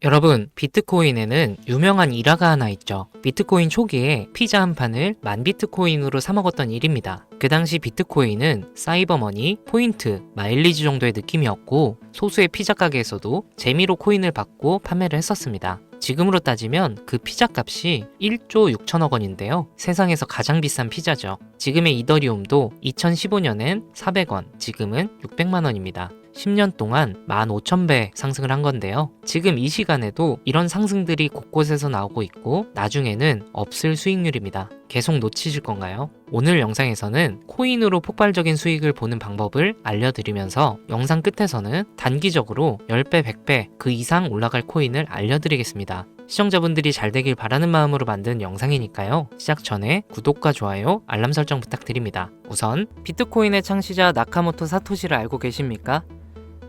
여러분, 비트코인에는 유명한 일화가 하나 있죠. 비트코인 초기에 피자 한 판을 10,000비트코인으로 사먹었던 일입니다. 그 당시 비트코인은 사이버머니, 포인트, 마일리지 정도의 느낌이었고 소수의 피자 가게에서도 재미로 코인을 받고 판매를 했었습니다. 지금으로 따지면 그 피자 값이 1조 6천억 원인데요. 세상에서 가장 비싼 피자죠. 지금의 이더리움도 2015년엔 400원, 지금은 600만 원입니다. 10년 동안 15,000배 상승을 한 건데요. 지금 이 시간에도 이런 상승들이 곳곳에서 나오고 있고 나중에는 없을 수익률입니다. 계속 놓치실 건가요? 오늘 영상에서는 코인으로 폭발적인 수익을 보는 방법을 알려드리면서 영상 끝에서는 단기적으로 10배, 100배 그 이상 올라갈 코인을 알려드리겠습니다. 시청자분들이 잘 되길 바라는 마음으로 만든 영상이니까요. 시작 전에 구독과 좋아요, 알람 설정 부탁드립니다. 우선 비트코인의 창시자 나카모토 사토시를 알고 계십니까?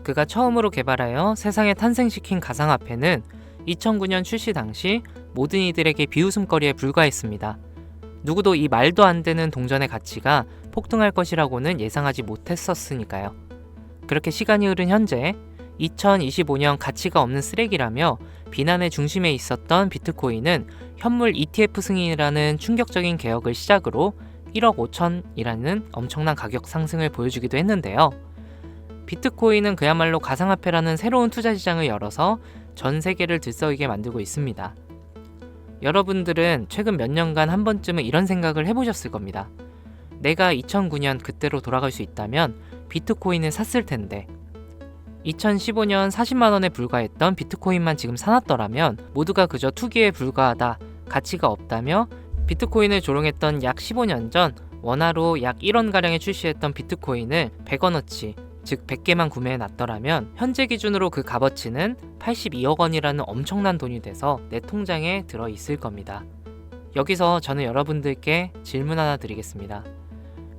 그가 처음으로 개발하여 세상에 탄생시킨 가상화폐는 2009년 출시 당시 모든 이들에게 비웃음거리에 불과했습니다. 누구도 이 말도 안 되는 동전의 가치가 폭등할 것이라고는 예상하지 못했었으니까요. 그렇게 시간이 흐른 현재 2025년 가치가 없는 쓰레기라며 비난의 중심에 있었던 비트코인은 현물 ETF 승인이라는 충격적인 개혁을 시작으로 1억 5천이라는 엄청난 가격 상승을 보여주기도 했는데요. 비트코인은 그야말로 가상화폐라는 새로운 투자 시장을 열어서 전 세계를 들썩이게 만들고 있습니다. 여러분들은 최근 몇 년간 한 번쯤은 이런 생각을 해보셨을 겁니다. 내가 2009년 그때로 돌아갈 수 있다면 비트코인을 샀을 텐데 2015년 40만 원에 불과했던 비트코인만 지금 사놨더라면 모두가 그저 투기에 불과하다, 가치가 없다며 비트코인을 조롱했던 약 15년 전 원화로 약 1원가량에 출시했던 비트코인을 100원어치, 즉 100개만 구매해 놨더라면 현재 기준으로 그 값어치는 82억 원이라는 엄청난 돈이 돼서 내 통장에 들어 있을 겁니다. 여기서 저는 여러분들께 질문 하나 드리겠습니다.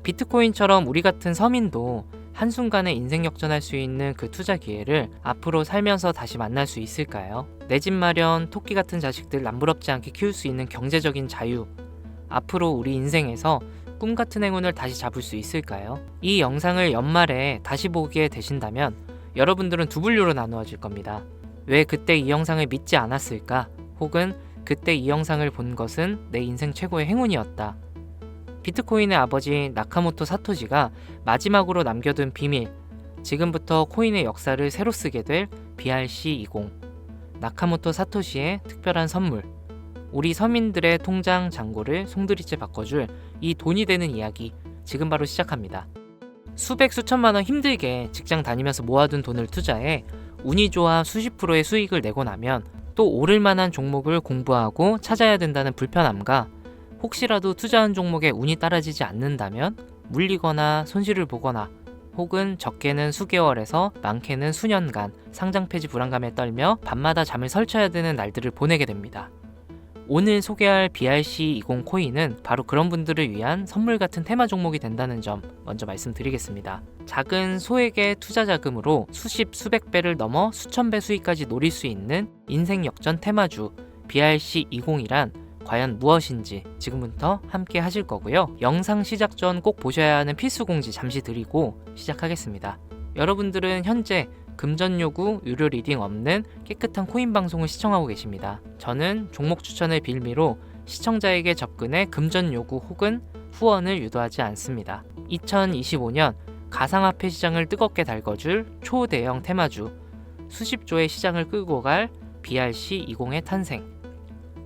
비트코인처럼 우리 같은 서민도 한순간에 인생 역전할 수 있는 그 투자 기회를 앞으로 살면서 다시 만날 수 있을까요? 내 집 마련, 토끼 같은 자식들 남부럽지 않게 키울 수 있는 경제적인 자유, 앞으로 우리 인생에서 꿈 같은 행운을 다시 잡을 수 있을까요? 이 영상을 연말에 다시 보게 되신다면 여러분들은 두 분류로 나누어질 겁니다. 왜 그때 이 영상을 믿지 않았을까? 혹은 그때 이 영상을 본 것은 내 인생 최고의 행운이었다. 비트코인의 아버지 나카모토 사토시가 마지막으로 남겨둔 비밀, 지금부터 코인의 역사를 새로 쓰게 될 BRC20, 나카모토 사토시의 특별한 선물, 우리 서민들의 통장 잔고를 송두리째 바꿔줄 이 돈이 되는 이야기 지금 바로 시작합니다. 수백 수천만 원 힘들게 직장 다니면서 모아둔 돈을 투자해 운이 좋아 수십 프로의 수익을 내고 나면 또 오를 만한 종목을 공부하고 찾아야 된다는 불편함과 혹시라도 투자한 종목에 운이 따라지지 않는다면 물리거나 손실을 보거나 혹은 적게는 수개월에서 많게는 수년간 상장 폐지 불안감에 떨며 밤마다 잠을 설쳐야 되는 날들을 보내게 됩니다. 오늘 소개할 BRC20 코인은 바로 그런 분들을 위한 선물 같은 테마 종목이 된다는 점 먼저 말씀드리겠습니다. 작은 소액의 투자 자금으로 수십 수백 배를 넘어 수천 배 수익까지 노릴 수 있는 인생 역전 테마주 BRC20이란 과연 무엇인지 지금부터 함께 하실 거고요. 영상 시작 전 꼭 보셔야 하는 필수 공지 잠시 드리고 시작하겠습니다. 여러분들은 현재 금전 요구, 유료 리딩 없는 깨끗한 코인 방송을 시청하고 계십니다. 저는 종목 추천을 빌미로 시청자에게 접근해 금전 요구 혹은 후원을 유도하지 않습니다. 2025년 가상화폐 시장을 뜨겁게 달궈줄 초대형 테마주, 수십조의 시장을 끌고 갈 BRC20의 탄생.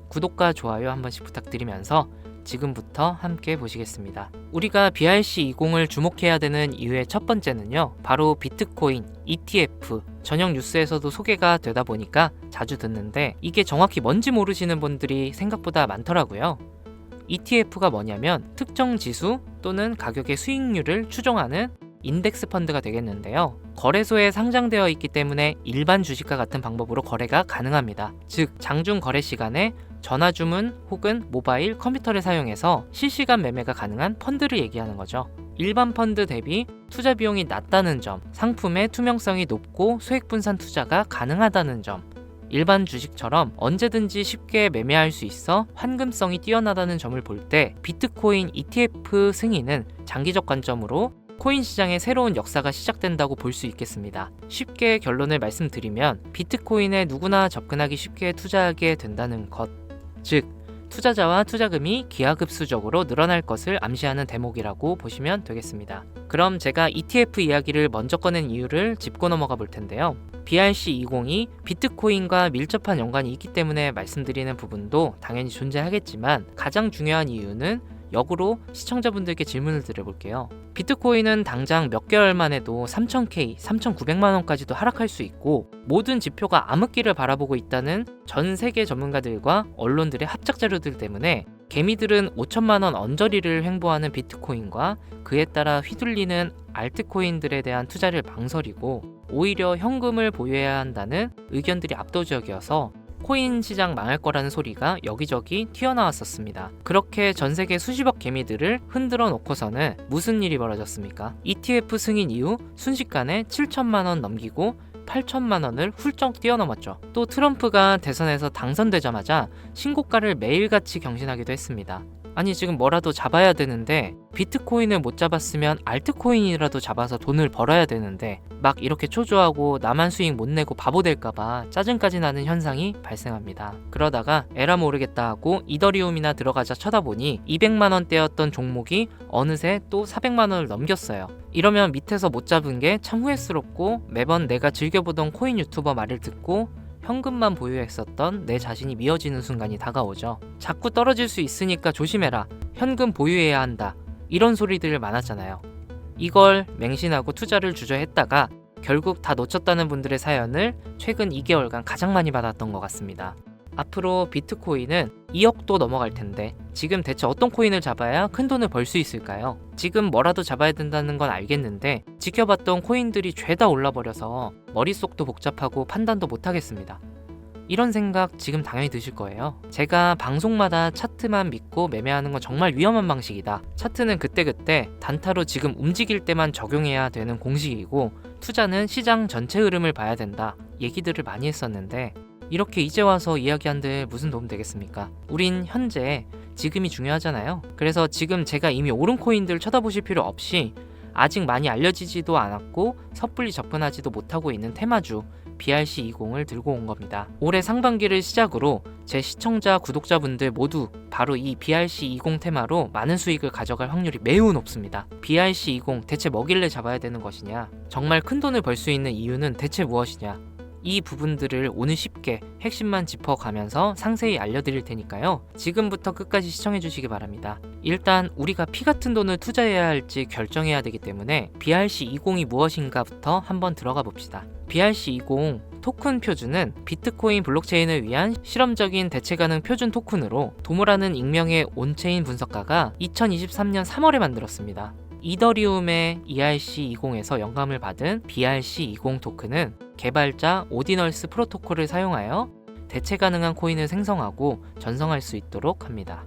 구독과 좋아요 한 번씩 부탁드리면서 지금부터 함께 보시겠습니다. 우리가 BRC20을 주목해야 되는 이유의 첫 번째는요, 바로 비트코인, ETF, 저녁 뉴스에서도 소개가 되다 보니까 자주 듣는데 이게 정확히 뭔지 모르시는 분들이 생각보다 많더라고요. ETF가 뭐냐면 특정 지수 또는 가격의 수익률을 추종하는 인덱스 펀드가 되겠는데요. 거래소에 상장되어 있기 때문에 일반 주식과 같은 방법으로 거래가 가능합니다. 즉, 장중 거래 시간에 전화 주문 혹은 모바일 컴퓨터를 사용해서 실시간 매매가 가능한 펀드를 얘기하는 거죠. 일반 펀드 대비 투자 비용이 낮다는 점, 상품의 투명성이 높고 수익 분산 투자가 가능하다는 점, 일반 주식처럼 언제든지 쉽게 매매할 수 있어 환금성이 뛰어나다는 점을 볼 때 비트코인 ETF 승인은 장기적 관점으로 코인 시장의 새로운 역사가 시작된다고 볼 수 있겠습니다. 쉽게 결론을 말씀드리면 비트코인에 누구나 접근하기 쉽게 투자하게 된다는 것, 즉 투자자와 투자금이 기하급수적으로 늘어날 것을 암시하는 대목이라고 보시면 되겠습니다. 그럼 제가 ETF 이야기를 먼저 꺼낸 이유를 짚고 넘어가 볼 텐데요. BRC20이 비트코인과 밀접한 연관이 있기 때문에 말씀드리는 부분도 당연히 존재하겠지만 가장 중요한 이유는 역으로 시청자분들께 질문을 드려볼게요. 비트코인은 당장 몇 개월만 해도 3,000K, 3,900만원까지도 하락할 수 있고 모든 지표가 암흑기를 바라보고 있다는 전 세계 전문가들과 언론들의 합작 자료들 때문에 개미들은 5천만원 언저리를 횡보하는 비트코인과 그에 따라 휘둘리는 알트코인들에 대한 투자를 망설이고 오히려 현금을 보유해야 한다는 의견들이 압도적이어서 코인 시장 망할 거라는 소리가 여기저기 튀어나왔었습니다. 그렇게 전 세계 수십억 개미들을 흔들어 놓고서는 무슨 일이 벌어졌습니까? ETF 승인 이후 순식간에 7천만 원 넘기고 8천만 원을 훌쩍 뛰어넘었죠. 또 트럼프가 대선에서 당선되자마자 신고가를 매일같이 경신하기도 했습니다. 아니 지금 뭐라도 잡아야 되는데 비트코인을 못 잡았으면 알트코인이라도 잡아서 돈을 벌어야 되는데 막 이렇게 초조하고 나만 수익 못 내고 바보 될까봐 짜증까지 나는 현상이 발생합니다. 그러다가 에라 모르겠다 하고 이더리움이나 들어가자 쳐다보니 200만원대였던 종목이 어느새 또 400만원을 넘겼어요. 이러면 밑에서 못 잡은 게 참 후회스럽고 매번 내가 즐겨보던 코인 유튜버 말을 듣고 현금만 보유했었던 내 자신이 미어지는 순간이 다가오죠. 자꾸 떨어질 수 있으니까 조심해라. 현금 보유해야 한다. 이런 소리들 많았잖아요. 이걸 맹신하고 투자를 주저했다가 결국 다 놓쳤다는 분들의 사연을 최근 2개월간 가장 많이 받았던 것 같습니다. 앞으로 비트코인은 2억도 넘어갈 텐데 지금 대체 어떤 코인을 잡아야 큰 돈을 벌 수 있을까요? 지금 뭐라도 잡아야 된다는 건 알겠는데 지켜봤던 코인들이 죄다 올라버려서 머릿속도 복잡하고 판단도 못하겠습니다. 이런 생각 지금 당연히 드실 거예요. 제가 방송마다 차트만 믿고 매매하는 건 정말 위험한 방식이다. 차트는 그때그때 단타로 지금 움직일 때만 적용해야 되는 공식이고 투자는 시장 전체 흐름을 봐야 된다. 얘기들을 많이 했었는데 이렇게 이제 와서 이야기한들 무슨 도움 되겠습니까? 우린 현재 지금이 중요하잖아요. 그래서 지금 제가 이미 오른 코인들 쳐다보실 필요 없이 아직 많이 알려지지도 않았고 섣불리 접근하지도 못하고 있는 테마주 BRC20을 들고 온 겁니다. 올해 상반기를 시작으로 제 시청자 구독자분들 모두 바로 이 BRC20 테마로 많은 수익을 가져갈 확률이 매우 높습니다. BRC20 대체 뭐길래 잡아야 되는 것이냐? 정말 큰 돈을 벌 수 있는 이유는 대체 무엇이냐? 이 부분들을 오늘 쉽게 핵심만 짚어가면서 상세히 알려드릴 테니까요. 지금부터 끝까지 시청해 주시기 바랍니다. 일단 우리가 피 같은 돈을 투자해야 할지 결정해야 되기 때문에 BRC20이 무엇인가부터 한번 들어가 봅시다. BRC20 토큰 표준은 비트코인 블록체인을 위한 실험적인 대체 가능 표준 토큰으로 도모라는 익명의 온체인 분석가가 2023년 3월에 만들었습니다. 이더리움의 ERC20에서 영감을 받은 BRC20 토큰은 개발자 오디널스 프로토콜을 사용하여 대체 가능한 코인을 생성하고 전송할 수 있도록 합니다.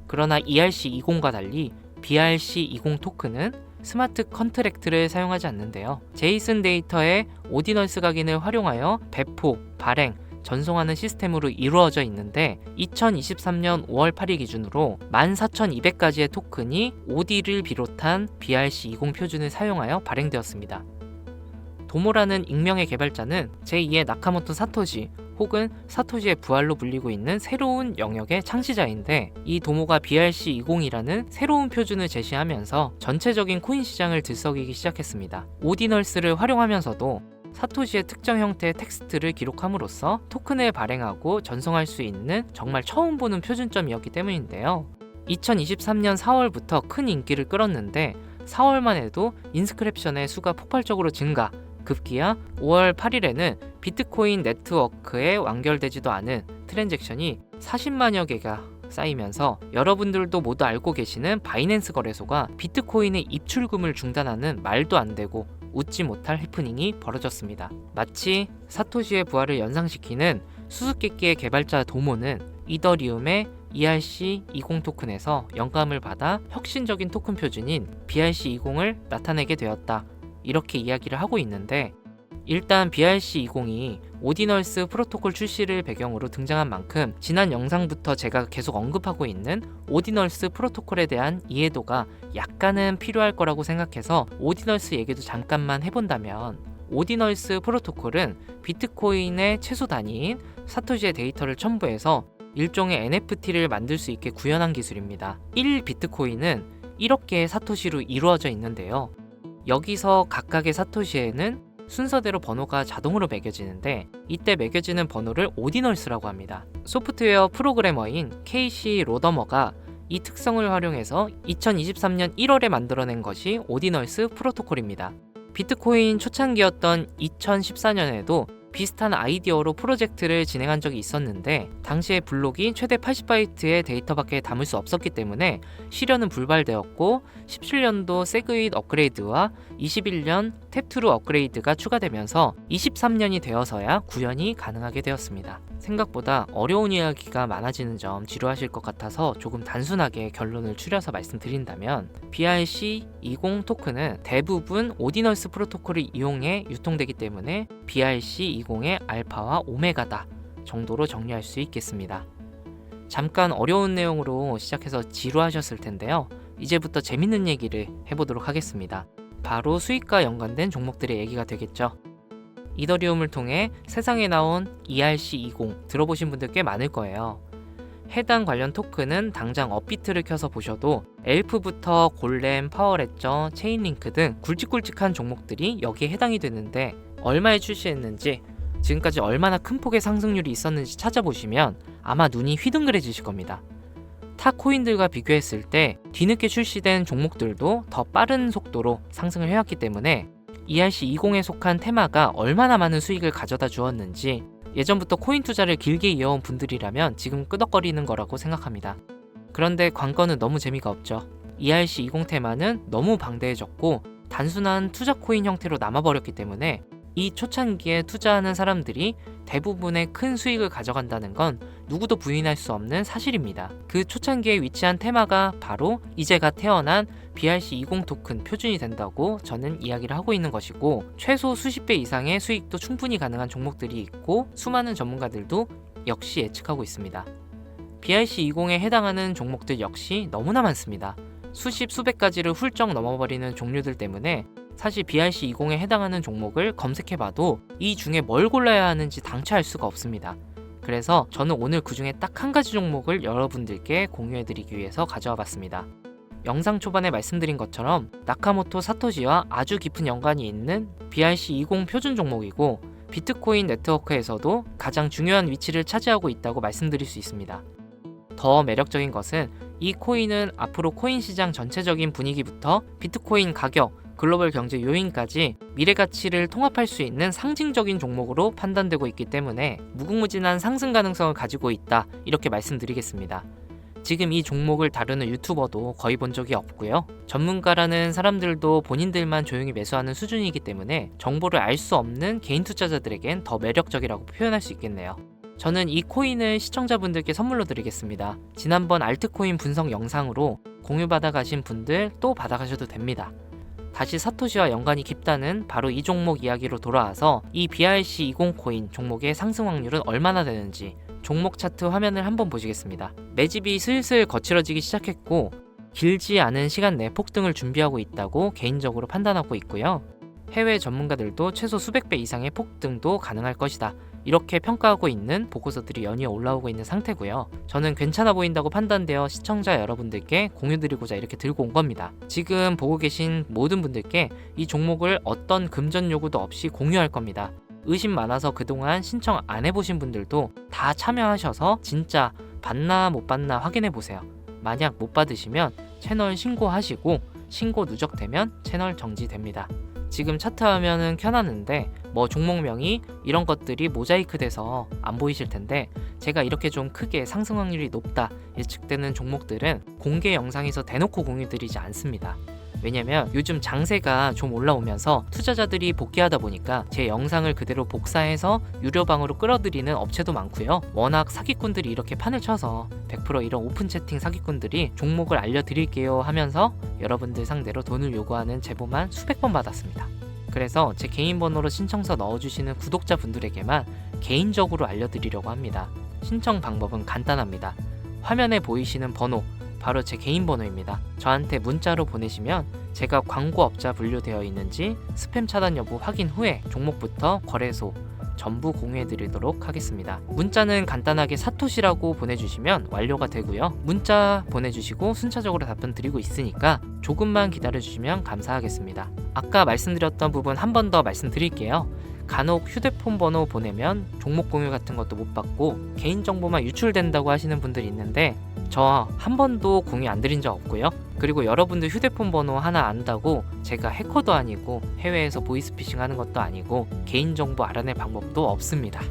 그러나 ERC20과 달리 BRC20 토큰은 스마트 컨트랙트를 사용하지 않는데요. 제이슨 데이터의 오디널스 각인을 활용하여 배포, 발행, 전송하는 시스템으로 이루어져 있는데 2023년 5월 8일 기준으로 14,200가지의 토큰이 OD를 비롯한 BRC20 표준을 사용하여 발행되었습니다. 도모라는 익명의 개발자는 제2의 나카모토 사토시 혹은 사토시의 부활로 불리고 있는 새로운 영역의 창시자인데 이 도모가 BRC20이라는 새로운 표준을 제시하면서 전체적인 코인 시장을 들썩이기 시작했습니다. 오디널스를 활용하면서도 사토시의 특정 형태의 텍스트를 기록함으로써 토큰을 발행하고 전송할 수 있는 정말 처음 보는 표준점이었기 때문인데요. 2023년 4월부터 큰 인기를 끌었는데 4월만 해도 인스크립션의 수가 폭발적으로 증가, 급기야 5월 8일에는 비트코인 네트워크에 완결되지도 않은 트랜잭션이 40만여 개가 쌓이면서 여러분들도 모두 알고 계시는 바이낸스 거래소가 비트코인의 입출금을 중단하는 말도 안 되고 웃지 못할 해프닝이 벌어졌습니다. 마치 사토시의 부활을 연상시키는 수수께끼의 개발자 도모는 이더리움의 ERC20 토큰에서 영감을 받아 혁신적인 토큰 표준인 BRC20을 나타내게 되었다. 이렇게 이야기를 하고 있는데 일단 BRC20이 오디널스 프로토콜 출시를 배경으로 등장한 만큼 지난 영상부터 제가 계속 언급하고 있는 오디널스 프로토콜에 대한 이해도가 약간은 필요할 거라고 생각해서 오디널스 얘기도 잠깐만 해본다면, 오디널스 프로토콜은 비트코인의 최소 단위인 사토시의 데이터를 첨부해서 일종의 NFT를 만들 수 있게 구현한 기술입니다. 1비트코인은 1억 개의 사토시로 이루어져 있는데요. 여기서 각각의 사토시에는 순서대로 번호가 자동으로 매겨지는데, 이때 매겨지는 번호를 오디널스라고 합니다. 소프트웨어 프로그래머인 케이시 로더머가 이 특성을 활용해서 2023년 1월에 만들어낸 것이 오디널스 프로토콜입니다. 비트코인 초창기였던 2014년에도 비슷한 아이디어로 프로젝트를 진행한 적이 있었는데, 당시에 블록이 최대 80바이트의 데이터밖에 담을 수 없었기 때문에 실현은 불발되었고, 17년도 세그윗 업그레이드와 21년 탭2루 업그레이드가 추가되면서 23년이 되어서야 구현이 가능하게 되었습니다. 생각보다 어려운 이야기가 많아지는 점 지루하실 것 같아서 조금 단순하게 결론을 추려서 말씀드린다면, BRC20 토큰은 대부분 오디널스 프로토콜을 이용해 유통되기 때문에 BRC20의 알파와 오메가다 정도로 정리할 수 있겠습니다. 잠깐 어려운 내용으로 시작해서 지루하셨을 텐데요. 이제부터 재밌는 얘기를 해보도록 하겠습니다. 바로 수익과 연관된 종목들의 얘기가 되겠죠. 이더리움을 통해 세상에 나온 ERC20 들어보신 분들 꽤 많을 거예요. 해당 관련 토큰은 당장 업비트를 켜서 보셔도 엘프부터 골렘, 파워레저, 체인링크 등 굵직굵직한 종목들이 여기에 해당이 되는데, 얼마에 출시했는지, 지금까지 얼마나 큰 폭의 상승률이 있었는지 찾아보시면 아마 눈이 휘둥그레지실 겁니다. 타 코인들과 비교했을 때 뒤늦게 출시된 종목들도 더 빠른 속도로 상승을 해왔기 때문에 ERC20에 속한 테마가 얼마나 많은 수익을 가져다 주었는지, 예전부터 코인 투자를 길게 이어온 분들이라면 지금 끄덕거리는 거라고 생각합니다. 그런데 관건은 너무 재미가 없죠. ERC20 테마는 너무 방대해졌고 단순한 투자 코인 형태로 남아버렸기 때문에 이 초창기에 투자하는 사람들이 대부분의 큰 수익을 가져간다는 건 누구도 부인할 수 없는 사실입니다. 그 초창기에 위치한 테마가 바로 이제가 태어난 BRC20 토큰 표준이 된다고 저는 이야기를 하고 있는 것이고, 최소 수십 배 이상의 수익도 충분히 가능한 종목들이 있고 수많은 전문가들도 역시 예측하고 있습니다. BRC20에 해당하는 종목들 역시 너무나 많습니다. 수십 수백 가지를 훌쩍 넘어버리는 종류들 때문에 사실 BRC20에 해당하는 종목을 검색해봐도 이 중에 뭘 골라야 하는지 당최 알 수가 없습니다. 그래서 저는 오늘 그 중에 딱 한 가지 종목을 여러분들께 공유해드리기 위해서 가져와 봤습니다. 영상 초반에 말씀드린 것처럼 나카모토 사토시와 아주 깊은 연관이 있는 BRC20 표준 종목이고, 비트코인 네트워크에서도 가장 중요한 위치를 차지하고 있다고 말씀드릴 수 있습니다. 더 매력적인 것은 이 코인은 앞으로 코인 시장 전체적인 분위기부터 비트코인 가격, 글로벌 경제 요인까지 미래 가치를 통합할 수 있는 상징적인 종목으로 판단되고 있기 때문에 무궁무진한 상승 가능성을 가지고 있다, 이렇게 말씀드리겠습니다. 지금 이 종목을 다루는 유튜버도 거의 본 적이 없고요. 전문가라는 사람들도 본인들만 조용히 매수하는 수준이기 때문에 정보를 알 수 없는 개인 투자자들에겐 더 매력적이라고 표현할 수 있겠네요. 저는 이 코인을 시청자분들께 선물로 드리겠습니다. 지난번 알트코인 분석 영상으로 공유받아 가신 분들 또 받아가셔도 됩니다. 다시 사토시와 연관이 깊다는 바로 이 종목 이야기로 돌아와서 이 BRC20 코인 종목의 상승 확률은 얼마나 되는지 종목 차트 화면을 한번 보시겠습니다. 매집이 슬슬 거칠어지기 시작했고 길지 않은 시간 내 폭등을 준비하고 있다고 개인적으로 판단하고 있고요. 해외 전문가들도 최소 수백 배 이상의 폭등도 가능할 것이다, 이렇게 평가하고 있는 보고서들이 연이어 올라오고 있는 상태고요. 저는 괜찮아 보인다고 판단되어 시청자 여러분들께 공유드리고자 이렇게 들고 온 겁니다. 지금 보고 계신 모든 분들께 이 종목을 어떤 금전 요구도 없이 공유할 겁니다. 의심 많아서 그동안 신청 안 해보신 분들도 다 참여하셔서 진짜 받나 못 받나 확인해 보세요. 만약 못 받으시면 채널 신고하시고, 신고 누적되면 채널 정지됩니다. 지금 차트 화면은 켜놨는데 뭐 종목명이 이런 것들이 모자이크 돼서 안 보이실 텐데, 제가 이렇게 좀 크게 상승 확률이 높다 예측되는 종목들은 공개 영상에서 대놓고 공유드리지 않습니다. 왜냐면 요즘 장세가 좀 올라오면서 투자자들이 복귀하다 보니까 제 영상을 그대로 복사해서 유료방으로 끌어들이는 업체도 많고요. 워낙 사기꾼들이 이렇게 판을 쳐서 100% 이런 오픈 채팅 사기꾼들이 종목을 알려드릴게요 하면서 여러분들 상대로 돈을 요구하는 제보만 수백 번 받았습니다. 그래서 제 개인 번호로 신청서 넣어주시는 구독자분들에게만 개인적으로 알려드리려고 합니다. 신청 방법은 간단합니다. 화면에 보이시는 번호, 바로 제 개인 번호입니다. 저한테 문자로 보내시면 제가 광고업자 분류되어 있는지 스팸 차단 여부 확인 후에 종목부터 거래소 전부 공유해드리도록 하겠습니다. 문자는 간단하게 사토시라고 보내주시면 완료가 되고요. 문자 보내주시고 순차적으로 답변 드리고 있으니까 조금만 기다려주시면 감사하겠습니다. 아까 말씀드렸던 부분 한 번 더 말씀드릴게요. 간혹 휴대폰 번호 보내면 종목 공유 같은 것도 못 받고 개인정보만 유출된다고 하시는 분들이 있는데 저 한 번도 공유 안 드린 적 없고요. 그리고 여러분들 휴대폰 번호 하나 안다고 제가 해커도 아니고 해외에서 보이스피싱 하는 것도 아니고 개인정보 알아낼 방법도 없습니다.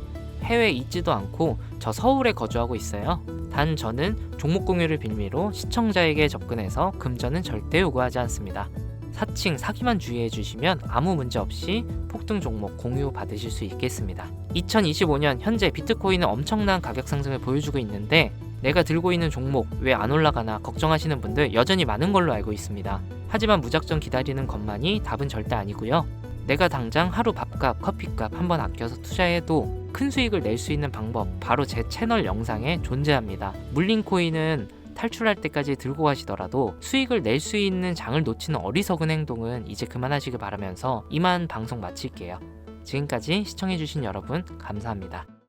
해외에 있지도 않고 저 서울에 거주하고 있어요. 단 저는 종목 공유를 빌미로 시청자에게 접근해서 금전은 절대 요구하지 않습니다. 사칭, 사기만 주의해 주시면 아무 문제 없이 폭등 종목 공유 받으실 수 있겠습니다. 2025년 현재 비트코인은 엄청난 가격 상승을 보여주고 있는데 내가 들고 있는 종목 왜 안 올라가나 걱정하시는 분들 여전히 많은 걸로 알고 있습니다. 하지만 무작정 기다리는 것만이 답은 절대 아니고요. 내가 당장 하루 밥값, 커피값 한번 아껴서 투자해도 큰 수익을 낼 수 있는 방법 바로 제 채널 영상에 존재합니다. 물린 코인은 탈출할 때까지 들고 가시더라도 수익을 낼 수 있는 장을 놓치는 어리석은 행동은 이제 그만하시길 바라면서 이만 방송 마칠게요. 지금까지 시청해주신 여러분 감사합니다.